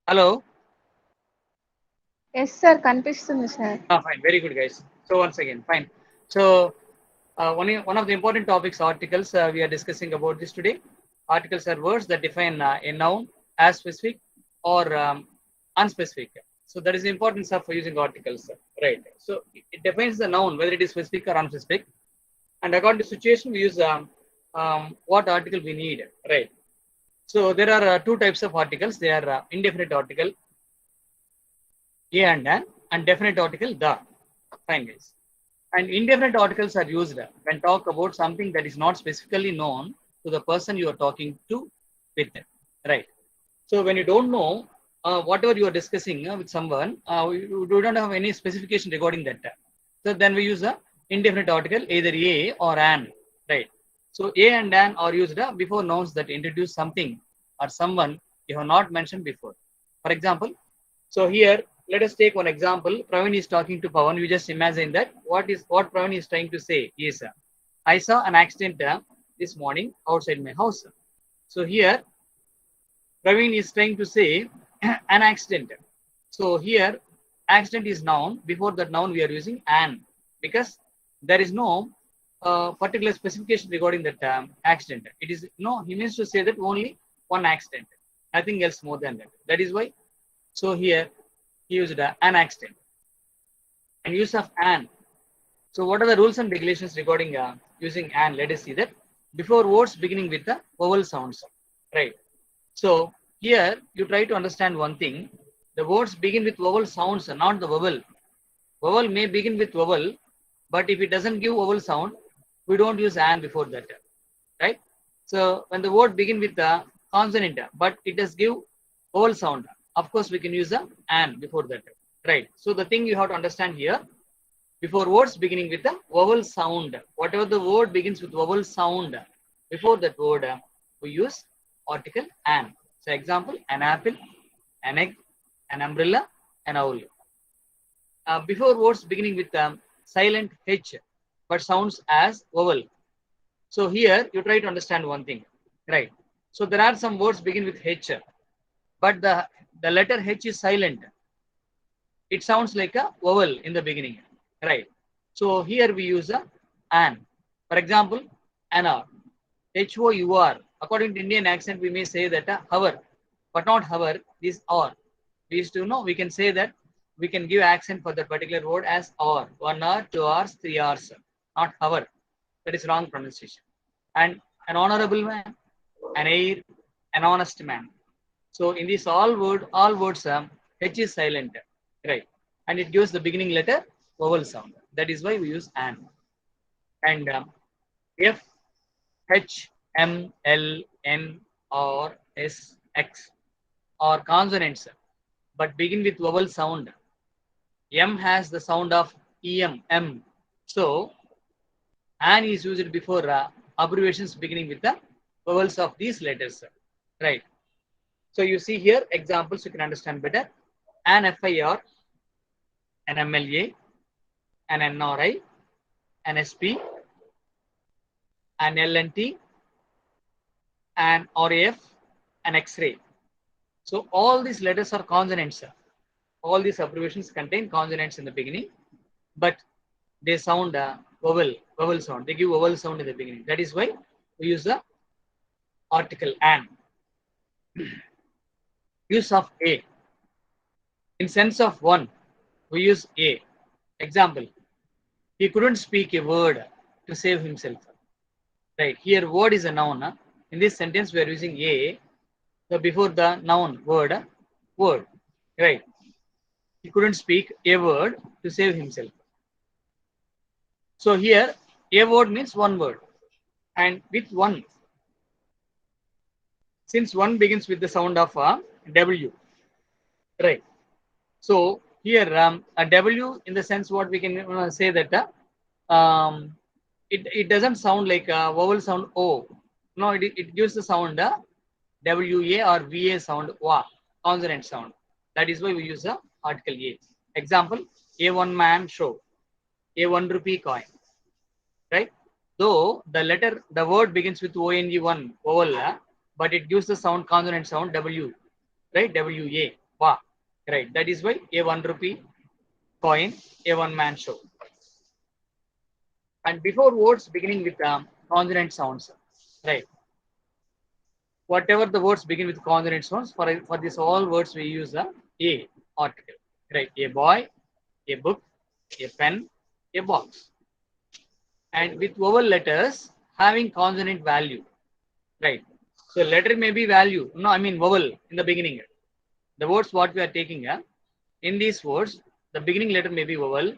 Hello. Yes, sir. Kanipistundi, sir. Fine. Very good, guys. So once again, fine. So one of the important topics, articles, we are discussing about this today. Articles are words that define a noun as specific or unspecific. So that is the importance of using articles, right? So it defines the noun whether it is specific or unspecific, and according to situation, we use what article we need, right? So there are two types of articles. They are indefinite article a and an, and definite article the. Fine, guys. And indefinite articles are used when talk about something that is not specifically known to the person you are talking to with, right? So when you don't know whatever you are discussing with someone, you don't have any specification regarding that. So then we use a indefinite article, either a or an, right? So a and an are used before nouns that introduce something or someone you have not mentioned before. For example, so here let us take one example. Praveen is talking to Pawan. You just imagine that what Praveen is trying to say is, I saw an accident this morning outside my house. So here Praveen is trying to say an accident. So here accident is noun. Before that noun we are using an, because there is no particular specification regarding that accident. It is no. He means to say that only one accident, nothing else more than that. That is why. So here he used an accident and use of an. So what are the rules and regulations regarding using an? Let us see that. Before words beginning with the vowel sounds, right? So here you try to understand one thing. The words begin with vowel sounds, not the vowel. Vowel may begin with vowel, but if it doesn't give vowel sound, we don't use an before that, right? So when the word begin with the consonant, but it does give vowel sound, of course we can use the an before that, right? So the thing you have to understand here, before words beginning with the vowel sound, whatever the word begins with vowel sound, before that word we use article an. So example, an apple, an egg, an umbrella, an owl. Before words beginning with silent H but sounds as vowel. So here you try to understand one thing, right? So there are some words begin with H, but the letter H is silent. It sounds like a vowel in the beginning, right? So here we use a an. For example, anar, HOUR. According to Indian accent, we may say that hour, but not hour. This or. We used to know. We can say that we can give accent for the particular word as or. 1 hour, 2 hours, 3 hours, not hour. That is wrong pronunciation. And an honorable man, an heir, an honest man. So in this all words, H is silent, right? And it gives the beginning letter vowel sound. That is why we use an. And F, H, M, L, N, or S, X are consonants, but begin with vowel sound. M has the sound of EM, M. So an is used before abbreviations beginning with the vowels of these letters, right? So you see here examples you can understand better. An FIR, an MLA, an NRI, an SP, an LNT, an RAF, an X-ray. So all these letters are consonants. All these abbreviations contain consonants in the beginning, but they sound vowel sound. They give vowel sound in the beginning. That is why we use the article an. Use of a. In sense of one, we use a. Example, he couldn't speak a word to save himself. Right, here word is a noun. In this sentence, we are using a. So before the noun word, word. Right. He couldn't speak a word to save himself. So here, a word means one word. And with one, since one begins with the sound of W. Right. So here, a W in the sense what we can say that it doesn't sound like a vowel sound O. No, it gives the sound WA or VA sound, WA, consonant sound. That is why we use the article A. Example, a one man show, a 1 rupee coin, right? Though the word begins with ONG1 vowel, but it gives the sound consonant sound W, right? WA, wa, right? That is why a 1 rupee coin, a one man show. And before words beginning with consonant sounds, right? Whatever the words begin with consonant sounds, for this all words we use the a article, right? A boy, a book, a pen, a box. And with vowel letters having consonant value, right? So letter may be value, no, I mean vowel in the beginning. The words what we are taking, in these words, the beginning letter may be vowel,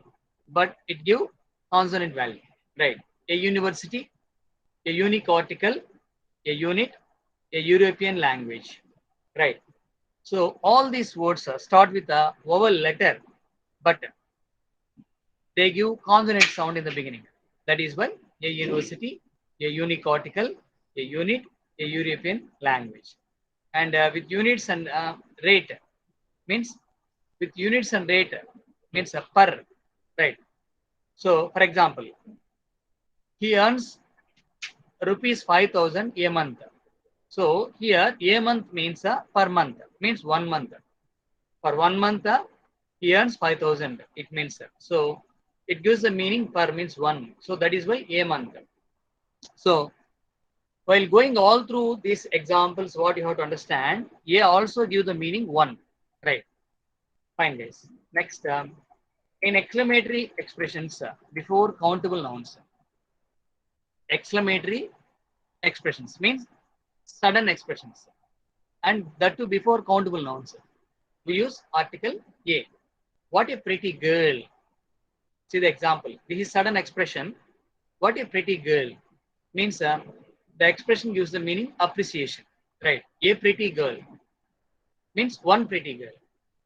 but it give consonant value, right? A university, a unique article, a unit, a European language, right? So all these words start with a vowel letter, but they give consonant sound in the beginning. That is why a university, a unique article, a unit, a European language. And with units and rate means with units and rate means per, right? So for example, he earns rupees 5,000 a month. So here a month means per month, means 1 month. For 1 month, he earns 5,000. It means so it gives the meaning per means 1. So that is why a month. So while going all through these examples, what you have to understand, a also give the meaning 1, right? Fine, guys. Next, in exclamatory expressions before countable nouns, exclamatory expressions means sudden expressions, and that too before countable nouns, we use article a. What a pretty girl. See the example. This is sudden expression. What a pretty girl means the expression gives the meaning appreciation, right? A pretty girl means one pretty girl.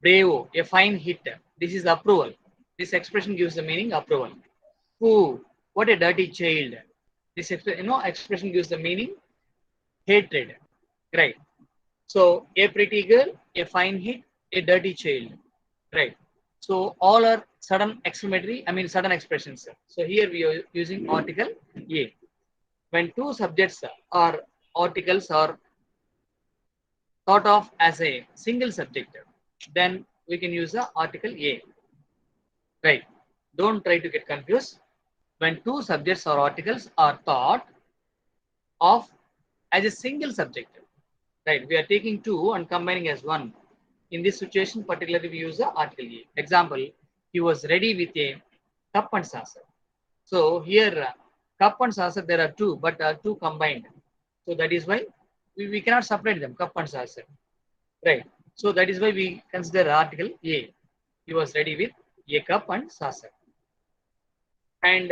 Bravo, a fine hit. This is approval. This expression gives the meaning approval. Ooh, what a dirty child. This expression gives the meaning hatred, right? So a pretty girl, a fine hit, a dirty child, right? So all are sudden exclamatory, I mean sudden expressions. So here we are using article a. When two subjects or articles are thought of as a single subject, then we can use the article a, right? Don't try to get confused. When two subjects or articles are thought of as a single subject, right? We are taking two and combining as one. In this situation, particularly we use the article A. Example, he was ready with a cup and saucer. So here, cup and saucer, there are two, but two combined. So that is why we cannot separate them, cup and saucer, right? So that is why we consider article A. He was ready with a cup and saucer. And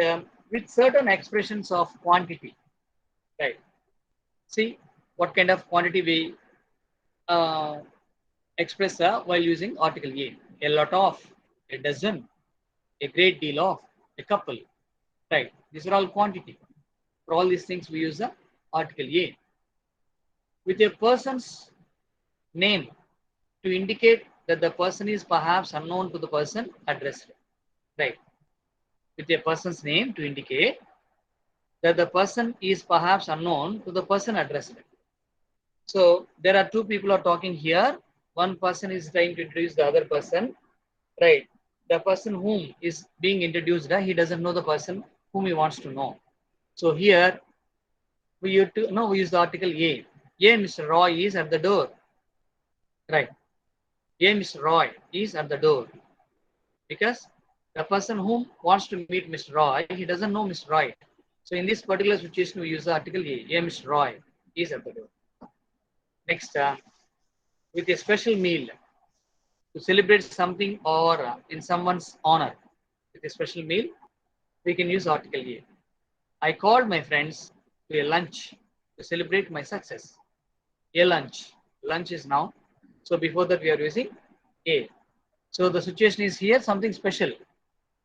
with certain expressions of quantity, right? See what kind of quantity we express while using article A. A lot of, a dozen, a great deal of, a couple, right? These are all quantity. For all these things, we use the article A. With a person's name to indicate that the person is perhaps unknown to the person addressed, right? With a person's name to indicate that the person is perhaps unknown to the person addressed. So there are two people are talking here. One person is trying to introduce the other person, right? The person whom is being introduced, he doesn't know the person whom he wants to know. So here we use the article A. A, Mr. Roy is at the door, right? A, Mr. Roy is at the door, because the person whom wants to meet Mr. Roy, he doesn't know Mr. Roy. So in this particular situation, we use the article A. A, Mr. Roy is at the door. Next, with a special meal to celebrate something or in someone's honor, with a special meal, we can use article A. I called my friends to a lunch to celebrate my success. A lunch. Lunch is now. So before that, we are using A. So the situation is here something special.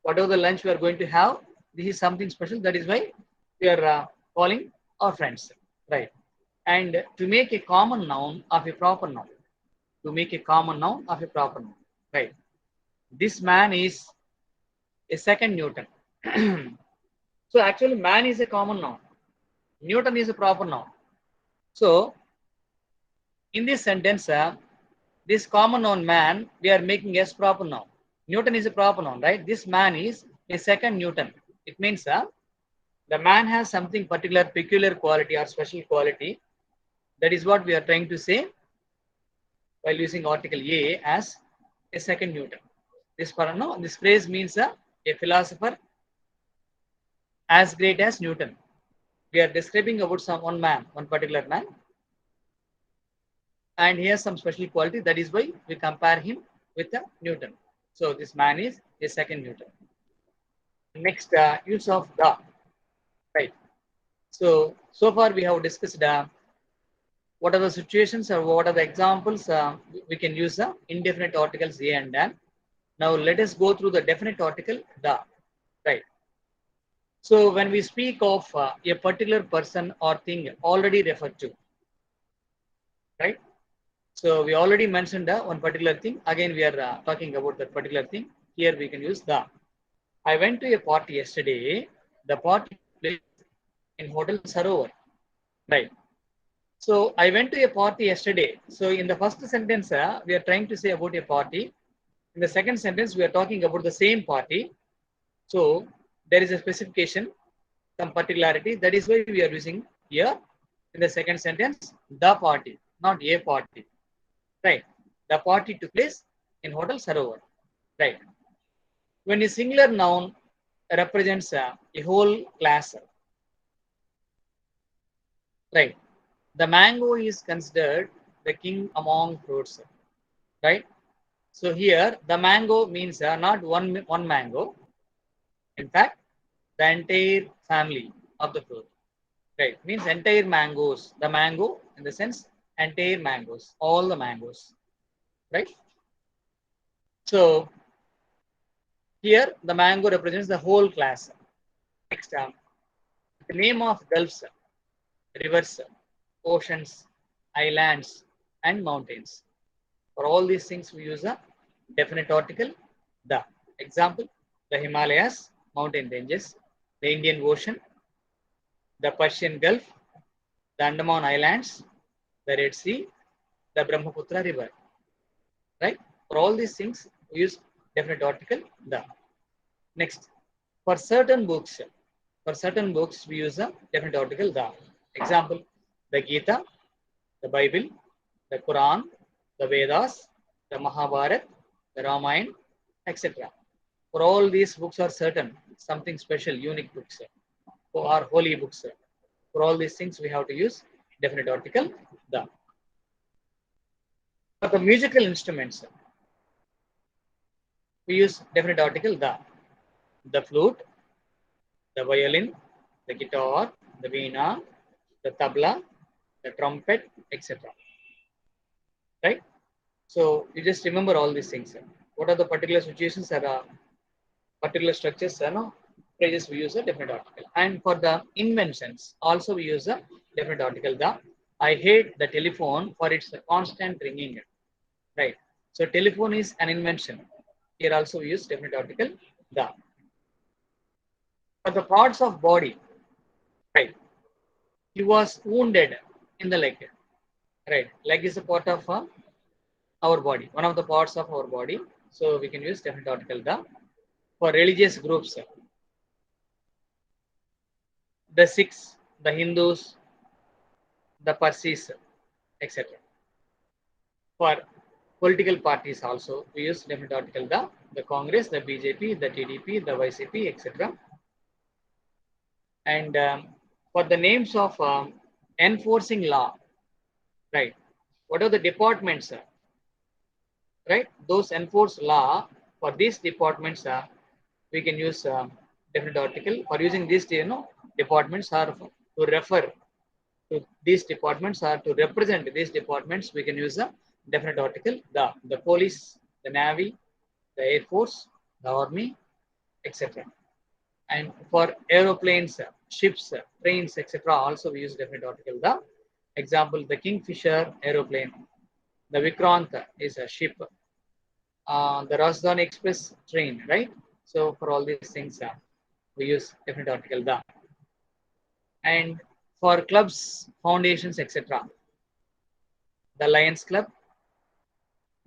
Whatever the lunch we are going to have, this is something special. That is why we are calling our friends, right? And to make a common noun of a proper noun. To make a common noun of a proper noun, right? This man is a second Newton. So actually, man is a common noun. Newton is a proper noun. So In this sentence, this common noun man, we are making as proper noun. Newton is a proper noun, right? This man is a second Newton. It means the man has something particular, peculiar quality or special quality. That is what we are trying to say while using article A as a second Newton. This phrase means a philosopher as great as Newton. We are describing about one man, one particular man, and he has some special quality. That is why we compare him with Newton. So this man is a second Newton. Next, use of the, right? So far we have discussed what are the situations or what are the examples we can use the indefinite articles a and an. Now let us go through the definite article the, right? So when we speak of a particular person or thing already referred to, right? So we already mentioned one particular thing. Again, we are talking about that particular thing. Here we can use the. I went to a party yesterday. The party place in Hotel Sarovar, right? So I went to a party yesterday. So in the first sentence, we are trying to say about a party. In the second sentence, we are talking about the same party. So there is a specification, some particularity. That is why we are using here in the second sentence, the party, not a party. Right. The party took place in Hotel Sarovar. Right. When a singular noun represents a whole class, right? The mango is considered the king among fruits, right? So here the mango means not one mango. In fact, the entire family of the fruit, right? Means entire mangoes. The mango in the sense entire mangoes, all the mangoes, right? So here the mango represents the whole class. Next, the name of gulfs, rivers, oceans, islands, and mountains. For all these things, we use a definite article, the. Example, the Himalayas, mountain ranges, the Indian Ocean, the Persian Gulf, the Andaman Islands, the Red Sea, the Brahmaputra River. Right? For all these things, we use definite article, the. Next, for certain books, we use a definite article, the. Example, the Gita, the Bible, the Quran, the Vedas, the Mahabharata, the Ramayana, etc. For all these books are certain, something special, unique books, or holy books. For all these things, we have to use definite article, the. For the musical instruments, we use definite article, the. The flute, the violin, the guitar, the veena, the tabla, the trumpet, etc. Right? So you just remember all these things. What are the particular situations or particular structures? Phrases we use a definite article. And for the inventions, also we use a definite article. The. I hate the telephone for its constant ringing. Right. So telephone is an invention. Here also we use definite article. The. For the parts of body, right? He was wounded in the leg. Right. Leg is a part of our body, one of the parts of our body. So we can use definite article, the. For religious groups, the Sikhs, the Hindus, the Parsis, etc. For political parties also, we use definite article, the Congress, the BJP, the TDP, the YCP, etc. And for the names of enforcing law, right? What are the departments, right? Those enforce law. For these departments, we can use definite article. For using these, departments are to refer to these departments or to represent these departments, we can use a definite article, the police, the navy, the air force, the army, etc. And for aeroplanes, ships, trains, etc. also we use definite article, the. Example, the Kingfisher aeroplane, the Vikrant is a ship, the Rajdhani Express train, right? So for all these things, we use definite article, the. And for clubs, foundations, etc., the Lions Club,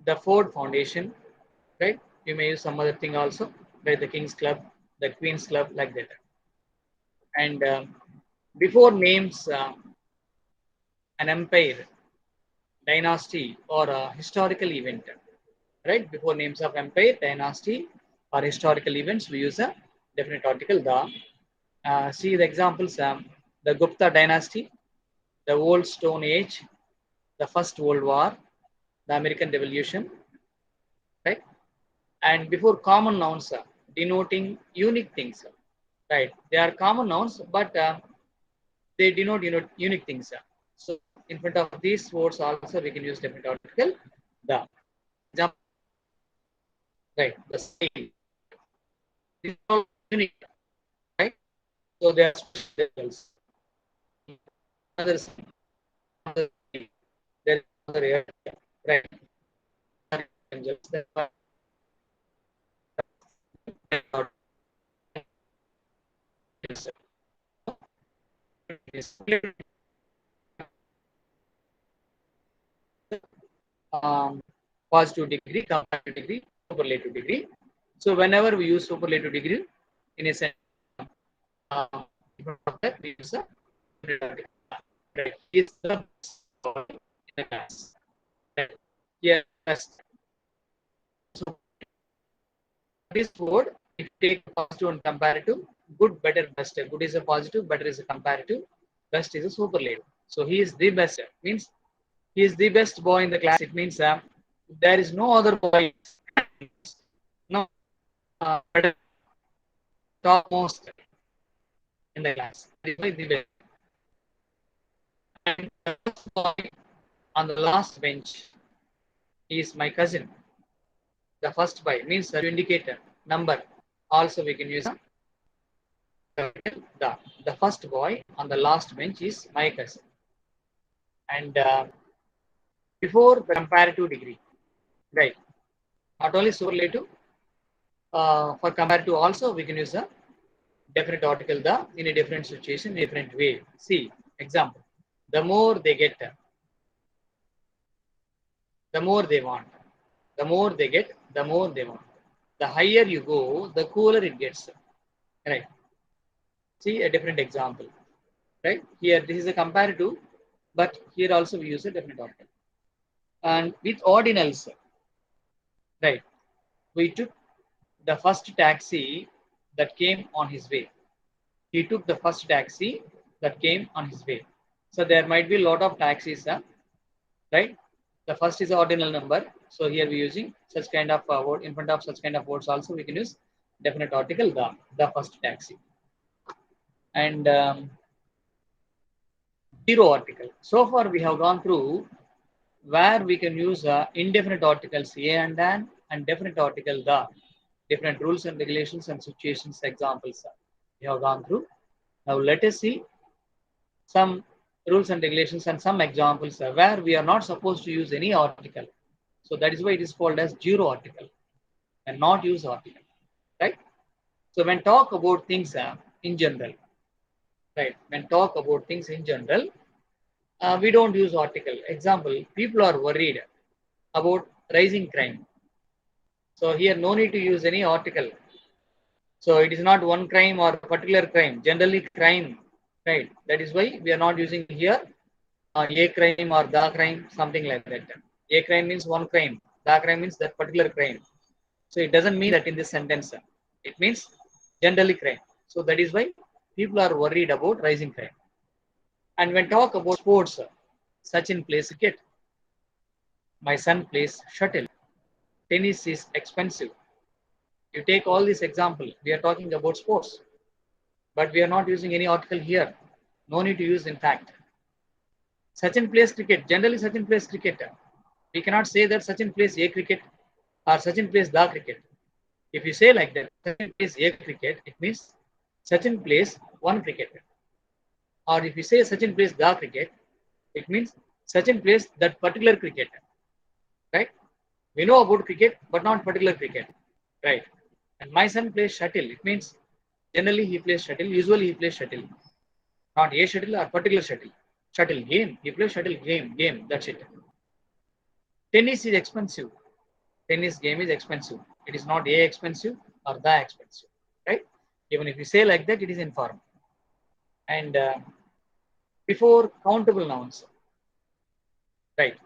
the Ford Foundation, right? You may use some other thing also, like the King's Club, the Queen's Club, like that. And before names an empire, dynasty, or a historical event, right? Before names of empire, dynasty, or historical events, we use a definite article the. See the examples: the Gupta dynasty, the Old Stone Age, the First World War, the American Revolution, right? And before common nouns denoting unique things, right? They are common nouns, but they denote unique things. So in front of these words also we can use definite article the. Example, right? The same. These are all unique, right? So they are specials. Others, there is another area, right? Um, Positive degree, comparative degree, superlative degree. So whenever we use superlative degree in a sentence, we use a right. Is the best in the class. Right. Yes. So this word, if you take positive and comparative, good, better, best. Good is a positive, better is a comparative, best is a superlative. So he is the best. Means he is the best boy in the class. It means there is no other boy. No better, topmost in the class. That is why the best. And the first boy on the last bench is my cousin. The first boy means to indicate a number. Also, we can use the first boy on the last bench is my cousin. And before the comparative degree, right? Not only superlative, for comparative also we can use a definite article the in a different situation, different way. See, example, the more they get, the more they want. The more they get, the more they want. The higher you go, the cooler it gets. Right. See a different example. Right. Here, this is a comparative, but here also we use a definite article. And with ordinals, right, we took the first taxi that came on his way. He took the first taxi that came on his way. So there might be a lot of taxis, right? The first is the ordinal number. So here we're using such kind of word in front of such kind of words also we can use definite article the first taxi. And zero article. So far we have gone through where we can use indefinite articles a and an and definite article the. Different rules and regulations and situations examples we have gone through. Now let us see some rules and regulations and some examples where we are not supposed to use any article. So that is why it is called as zero article and not use article, right? So when talk about things in general, right? When talk about things in general, we don't use article. Example, people are worried about rising crime. So here no need to use any article. So it is not one crime or particular crime, generally crime, right? That is why we are not using here a crime or the crime, something like that. A crime means one crime, the crime means that particular crime. So it doesn't mean that in this sentence. It means generally crime. So that is why people are worried about rising crime. And when talk about sports, Sachin plays cricket. My son plays shuttle. Tennis is expensive. You take all these examples. We are talking about sports, but we are not using any article here. No need to use in fact. Sachin plays cricket. Generally, Sachin plays cricket. We cannot say that Sachin plays a cricket or Sachin plays the cricket. If you say like that, Sachin plays a cricket, it means Sachin plays one cricket. Or if you say Sachin plays the cricket, it means Sachin plays that particular cricket. Right? We know about cricket, but not particular cricket. Right? And my son plays shuttle. It means generally he plays shuttle. Usually he plays shuttle. Not a shuttle or particular shuttle. Shuttle game. He plays shuttle game. That's it. Tennis is expensive. Tennis game is expensive. It is not a expensive or the expensive, right? Even if you say like that, it is informal. And before countable nouns, right?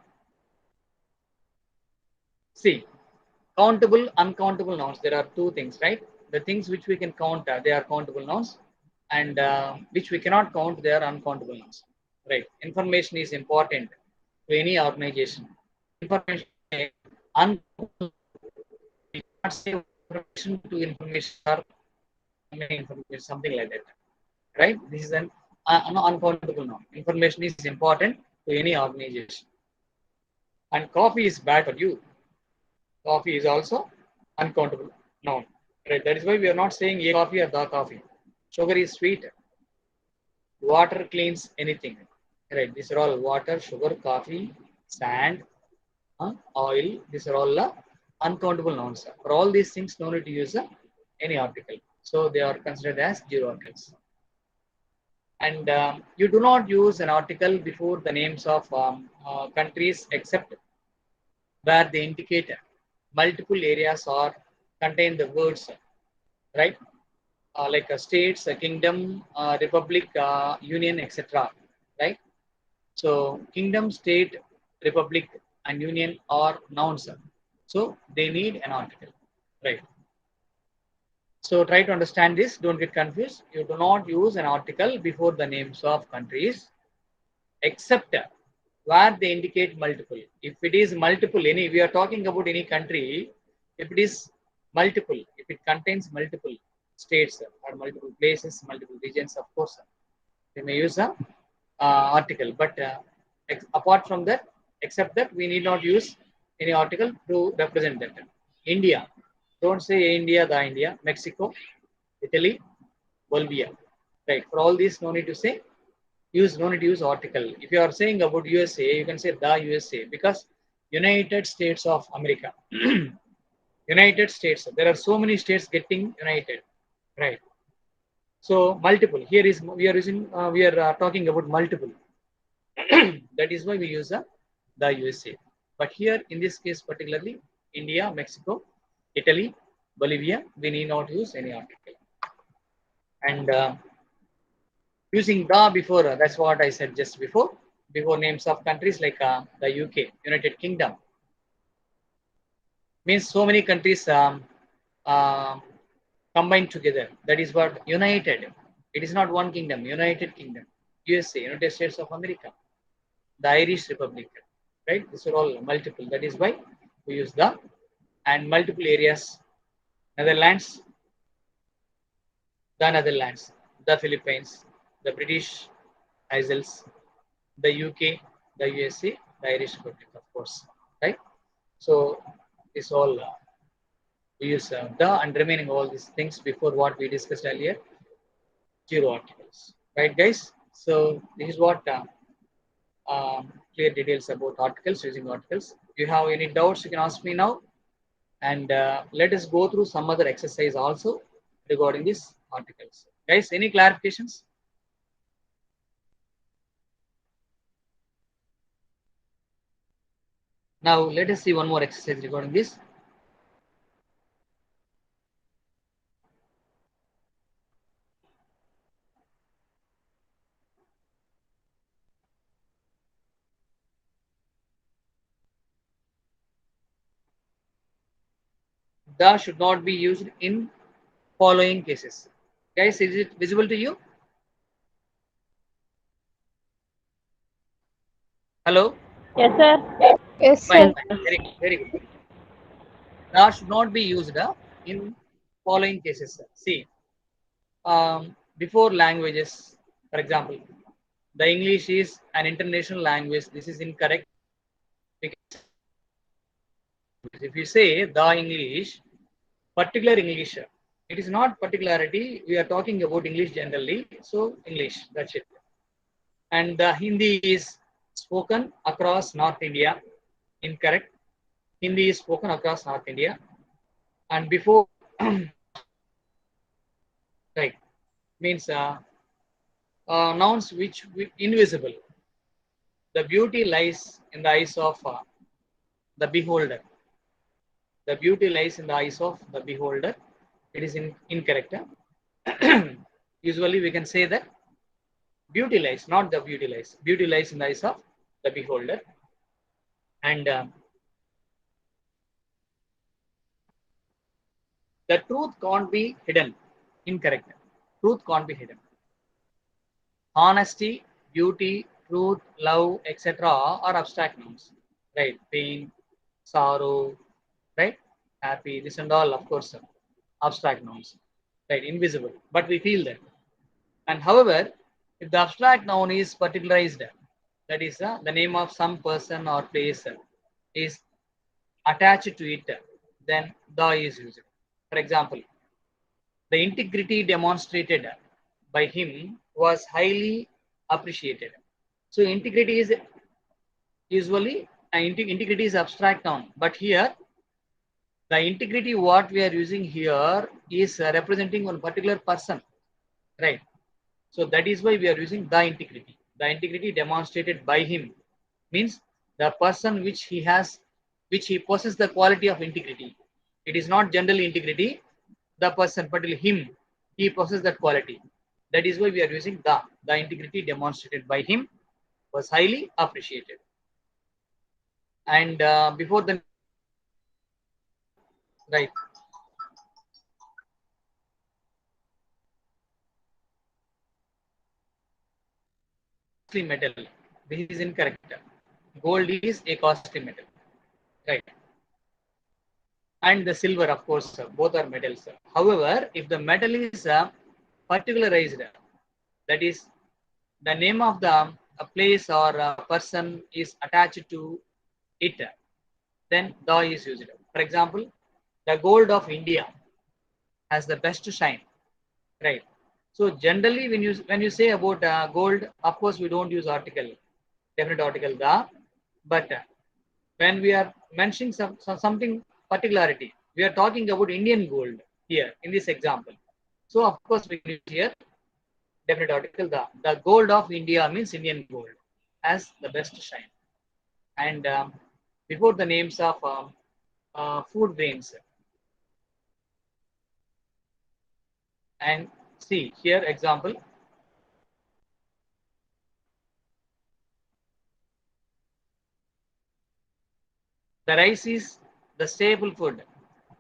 See, countable, uncountable nouns. There are two things, right? The things which we can count, they are countable nouns, and which we cannot count, they are uncountable nouns, right? Information is important to any organization. Information, uncountable, we cannot say information to information or information, something like that, right? This is an uncountable noun. Information is important to any organization. And coffee is bad for you. Coffee is also uncountable noun. Right? That is why we are not saying a coffee or the coffee. Sugar is sweet. Water cleans anything. Right? These are all water, sugar, coffee, sand, oil. These are all uncountable nouns. For all these things, no need to use any article. So they are considered as zero articles. And you do not use an article before the names of countries except where they indicate multiple areas or contain the words, right? Like states, a kingdom, republic, union, etc. Right? So kingdom, state, republic, and union are nouns. So they need an article, right? So try to understand this. Don't get confused. You do not use an article before the names of countries except where they indicate multiple. If it is multiple, we are talking about any country, if it is multiple, if it contains multiple states or multiple places, multiple regions, of course, we may use a article. But apart from that, except that, we need not use any article to represent that. India, don't say India, the India, Mexico, Italy, Bolivia. Right. For all these, no need to say no need to use article. If you are saying about USA, you can say the USA because United States of America. United States. There are so many states getting united, right? So multiple. Here is we are using we are talking about multiple. That is why we use the USA. But here in this case particularly, India, Mexico, Italy, Bolivia, we need not use any article. And using the before, that's what I said just before names of countries like the UK, United Kingdom. Means so many countries uh, combined together. That is what united. It is not one kingdom, United Kingdom. USA, United States of America. The Irish Republic. Right? These are all multiple. That is why we use the and multiple areas. Netherlands, the Philippines, the British Isles, the UK, the USA, the Irish Republic, of course, right? So this all we use the and remaining all these things before what we discussed earlier, zero articles, right, guys? So this is what clear details about articles, using articles. If you have any doubts, you can ask me now, and let us go through some other exercise also regarding these articles. Guys, any clarifications? Now let us see one more exercise regarding this. The should not be used in following cases. Guys, is it visible to you? Hello? Yes, sir. Yes, Fine, sir. fine. Very good, very good. The should not be used in following cases. See, before languages, for example, the English is an international language. This is incorrect. Because if you say the English, particular English, it is not particularity. We are talking about English generally. So English, that's it. And the Hindi is spoken across North India. Incorrect. Hindi is spoken across North India. And before, right, means nouns which invisible. The beauty lies in the eyes of the beholder. The beauty lies in the eyes of the beholder. It is incorrect. Usually we can say that beauty lies, not the beauty lies. Beauty lies in the eyes of the beholder. And the truth can't be hidden. Incorrect. Truth can't be hidden. Honesty, beauty, truth, love, etc. are abstract nouns. Right? Pain, sorrow, right? Happy, this and all, of course, abstract nouns. Right? Invisible. But we feel that. And however, if the abstract noun is particularized, that is the name of some person or place is attached to it, then the is used. For example, the integrity demonstrated by him was highly appreciated. So integrity is usually integrity is abstract noun, but here the integrity what we are using here is representing one particular person, right? So that is why we are using the integrity. The integrity demonstrated by him means the person which he has, which he possesses the quality of integrity. It is not general integrity. The person, but him, he possesses that quality. That is why we are using the. The integrity demonstrated by him was highly appreciated. And before the right, costly metal. This is incorrect. Gold is a costly metal, right? And the silver, of course, both are metals. However, if the metal is particularized, that is, the name of the place or person is attached to it, then the is used. For example, the gold of India has the best shine, right? So generally, when you say about gold, of course, we don't use article, definite article the, but when we are mentioning something particularity, we are talking about Indian gold here in this example. So of course we can use here definite article the. The gold of India means Indian gold as the best shine. And before the names of food grains, and see here example, the rice is the staple food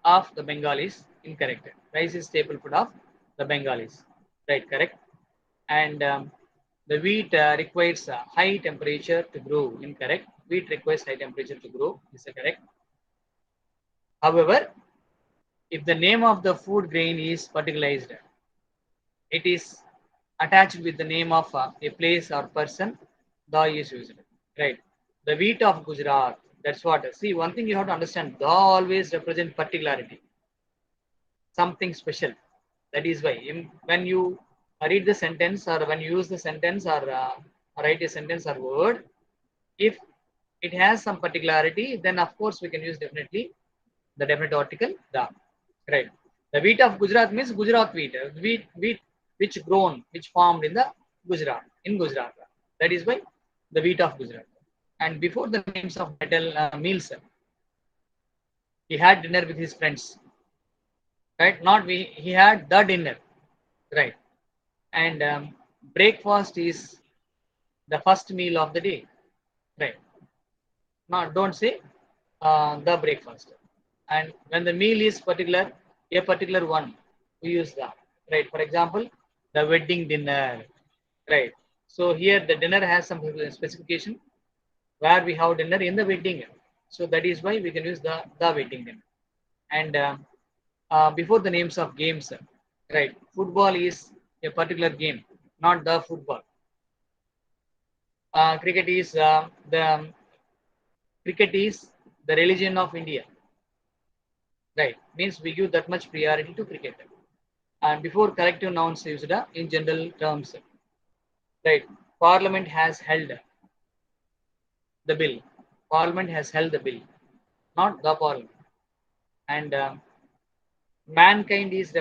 of the Bengalis. Incorrect. Rice is staple food of the Bengalis. Right, correct. And the wheat requires high temperature to grow. Incorrect. Wheat requires high temperature to grow. This is correct. However, if the name of the food grain is particularized, it is attached with the name of a place or person, the is used. Right. The wheat of Gujarat. That's what. See, one thing you have to understand, the always represent particularity, something special. That is why when you read the sentence or when you use the sentence or write a sentence or word, if it has some particularity, then of course we can use definitely the definite article the. Right. The wheat of Gujarat means Gujarat wheat, wheat which grown, which formed in the Gujarat, in Gujarat. That is why the wheat of Gujarat. And before the names of metal meals, he had dinner with his friends. Right? Not we. He had the dinner. Right. And breakfast is the first meal of the day, right? Now don't say the breakfast. And when the meal is particular, a particular one, we use that, right? For example, the wedding dinner, right? So here the dinner has some specification where we have dinner in the wedding, so that is why we can use the wedding dinner. And before the names of games, right? Football is a particular game, not the football. Cricket is the religion of India, right? Means we give that much priority to cricket. And before collective nouns used in general terms, right? Parliament has held the bill. Parliament has held the bill, not the parliament. And mankind is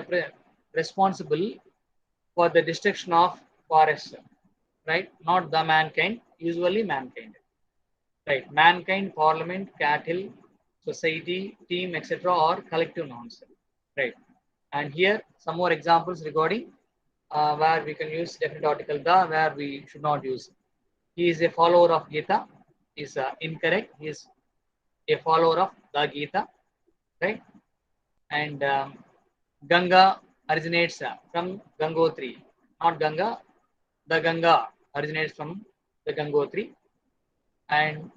responsible for the destruction of forests, right? Not the mankind. Usually mankind. Right, mankind, parliament, cattle, society, team, etc., or collective nouns, right? And here some more examples regarding where we can use definite article the, where we should not use. He is a follower of Gita is incorrect. He is a follower of the Gita, right? And Ganga originates from Gangotri, not Ganga. The Ganga originates from the Gangotri, and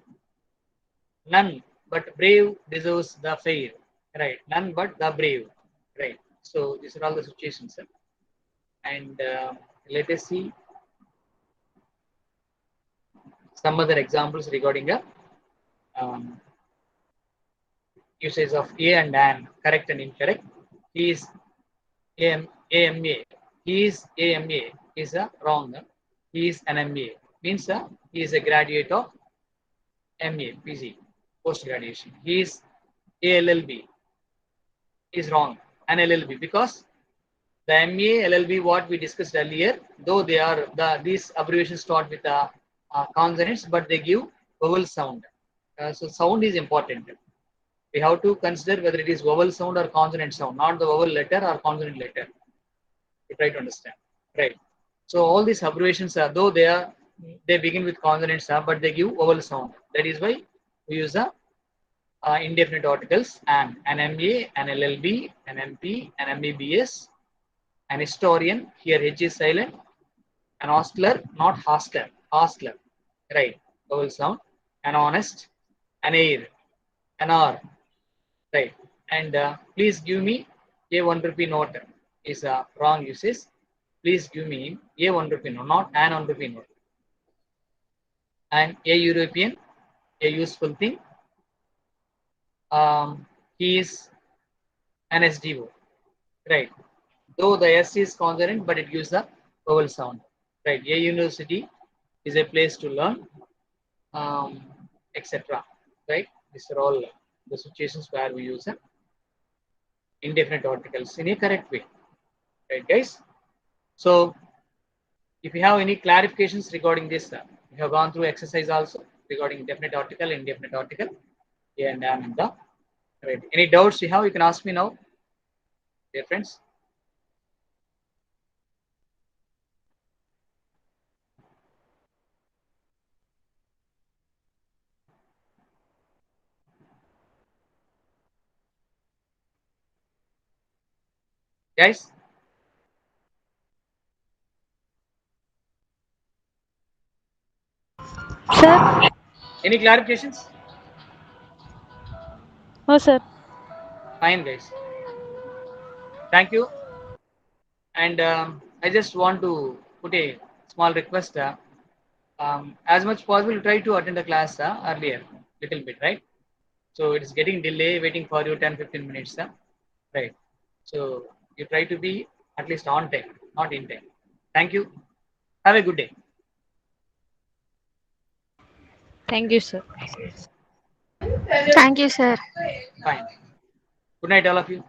none but brave deserves the fair, right? None but the brave, right? So these are all the situations, and let us see some other examples regarding the um, usage of a and an, correct and incorrect. He is AMA. He is AMA is a wrong. He is an MA means he is a graduate of MA PG post graduation. He is ALLB is wrong. An LLB because the MA LLB what we discussed earlier, though they are these abbreviations start with consonants, but they give vowel sound. So sound is important. We have to consider whether it is vowel sound or consonant sound, not the vowel letter or consonant letter. You try to understand, right? So all these abbreviations are though they begin with consonants, but they give vowel sound. That is why we use the indefinite articles and an MA, an LLB, an MP, an MBBS, an historian. Here H is silent. An hostler, not hostler, hostler, right? Vowel sound. An honest, an air, an R, right? And please give me a 1 rupee note is a wrong usage. Please give me a 1 rupee note, not an 1 rupee note. And a European, a useful thing. He is an SDO, right? Though the S is consonant, but it gives the vowel sound, right? A university is a place to learn, etc. Right? These are all the situations where we use indefinite articles in a correct way, right, guys? So, if you have any clarifications regarding this, we have gone through exercise also regarding definite article, indefinite article, a and an and the. Right. Any doubts you have, you can ask me now, dear friends. Guys, Sir? any clarifications? Oh, sir. Fine, guys. Thank you. And I just want to put a small request. As much possible, try to attend the class earlier, little bit, right? So it is getting delay, waiting for you 10-15 minutes, right? So you try to be at least on time, not in time. Thank you. Have a good day. Thank you, sir. Thank you, sir. Fine. Good night, all of you.